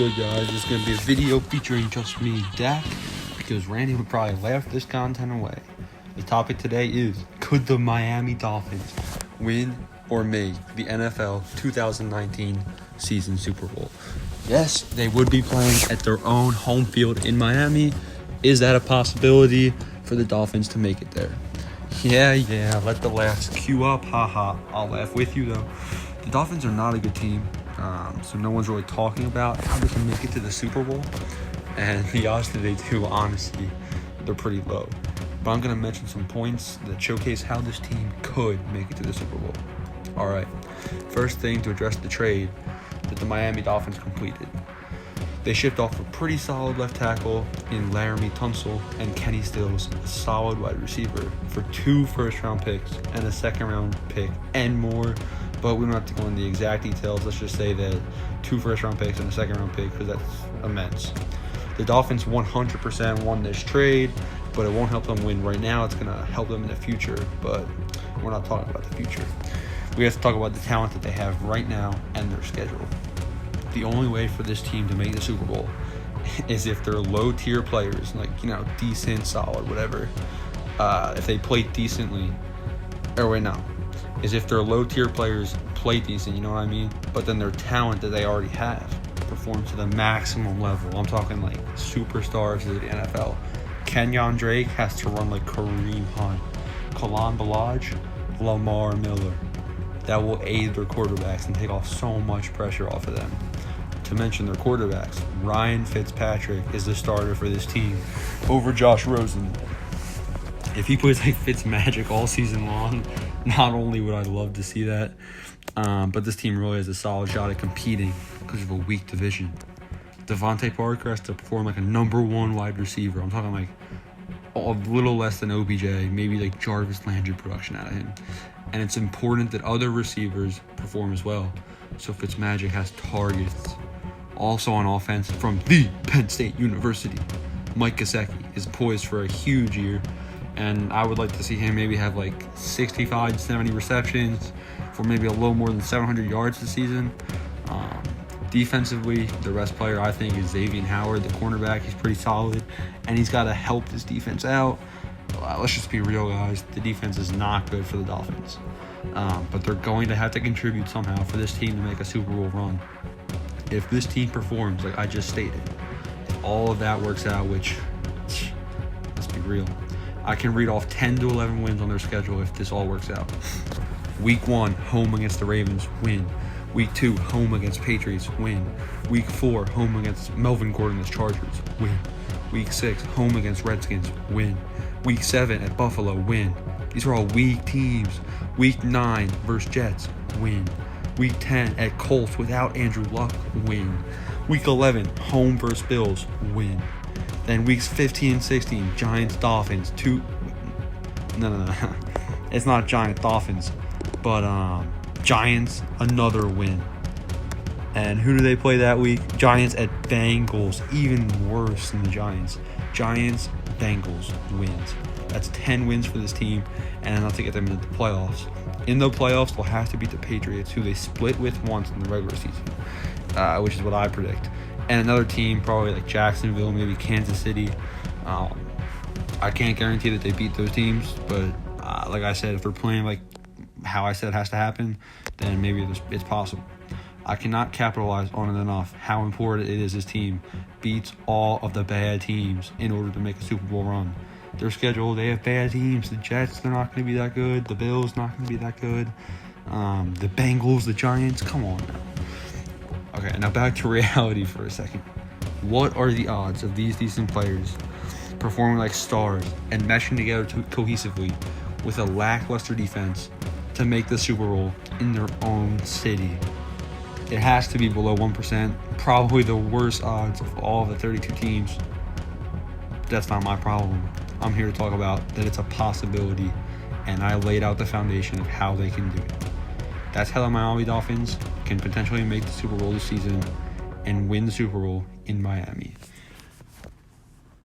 good, guys? This is going to be a video featuring just me, Dak, because Randy would probably laugh this content away. The topic today is, could the Miami Dolphins win or make the NFL 2019 season Super Bowl? Yes, they would be playing at their own home field in Miami. Is that a possibility for the Dolphins to make it there? Yeah, let the laughs queue up. Haha, I'll laugh with you, though. The Dolphins are not a good team. So no one's really talking about how they can make it to the Super Bowl. And the odds that they do, honestly, they're pretty low. But I'm going to mention some points that showcase how this team could make it to the Super Bowl. All right, first thing to address the trade that the Miami Dolphins completed. They shipped off a pretty solid left tackle in Laramie Tunsil and Kenny Stills, a solid wide receiver, for 2 first-round picks and a second-round pick and more. But we don't have to go into the exact details. Let's just say that 2 first-round picks and a second-round pick, because that's immense. The Dolphins 100% won this trade, but it won't help them win right now. It's going to help them in the future, but we're not talking about the future. We have to talk about the talent that they have right now and their schedule. The only way for this team to make the Super Bowl is if they're low-tier players, like, decent, solid, whatever. If they play decently, is if their low-tier players play decent, you know what I mean? But then their talent that they already have performs to the maximum level. I'm talking like superstars of the NFL. Kenyon Drake has to run like Kareem Hunt, Kalen Ballage, Lamar Miller. That will aid their quarterbacks and take off so much pressure off of them. To mention their quarterbacks, Ryan Fitzpatrick is the starter for this team over Josh Rosen. If he plays like Fitzmagic all season long, not only would I love to see that, but this team really has a solid shot at competing because of a weak division. Devontae Parker has to perform like a number 1 wide receiver. I'm talking like a little less than OBJ, maybe like Jarvis Landry production out of him. And it's important that other receivers perform as well. So Fitzmagic has targets. Also on offense from the Penn State University, Mike Gesicki is poised for a huge year. And I would like to see him maybe have like 65 to 70 receptions for maybe a little more than 700 yards this season. Defensively, the best player I think is Xavier Howard, the cornerback. He's pretty solid, and he's got to help this defense out. Let's just be real, guys. The defense is not good for the Dolphins. But they're going to have to contribute somehow for this team to make a Super Bowl run. If this team performs like I just stated, if all of that works out, which, let's be real, I can read off 10 to 11 wins on their schedule if this all works out. Week 1, home against the Ravens, win. Week 2, home against Patriots, win. Week 4, home against Melvin Gordon's Chargers, win. Week 6, home against Redskins, win. Week 7 at Buffalo, win. These are all weak teams. Week 9 versus Jets, win. Week 10 at Colts without Andrew Luck, win. Week 11, home versus Bills, win. Then weeks 15 and 16, Giants, Dolphins, No. It's not Giants, Dolphins, but Giants, another win. And who do they play that week? Giants at Bengals, even worse than the Giants. Giants, Bengals wins. That's 10 wins for this team, and enough to get them into the playoffs. In the playoffs, they'll have to beat the Patriots, who they split with once in the regular season, which is what I predict. And another team, probably like Jacksonville, maybe Kansas City. I can't guarantee that they beat those teams, but like I said, if they're playing like how I said it has to happen, then maybe it's possible. I cannot capitalize on it enough how important it is this team beats all of the bad teams in order to make a Super Bowl run. Their schedule, they have bad teams. The Jets, they're not going to be that good. The Bills, not going to be that good. The Bengals, the Giants, come on now. Okay, now back to reality for a second. What are the odds of these decent players performing like stars and meshing together cohesively with a lackluster defense to make the Super Bowl in their own city? It has to be below 1%, probably the worst odds of all of the 32 teams. That's not my problem. I'm here to talk about that it's a possibility, and I laid out the foundation of how they can do it. That's how the Miami Dolphins can potentially make the Super Bowl this season and win the Super Bowl in Miami.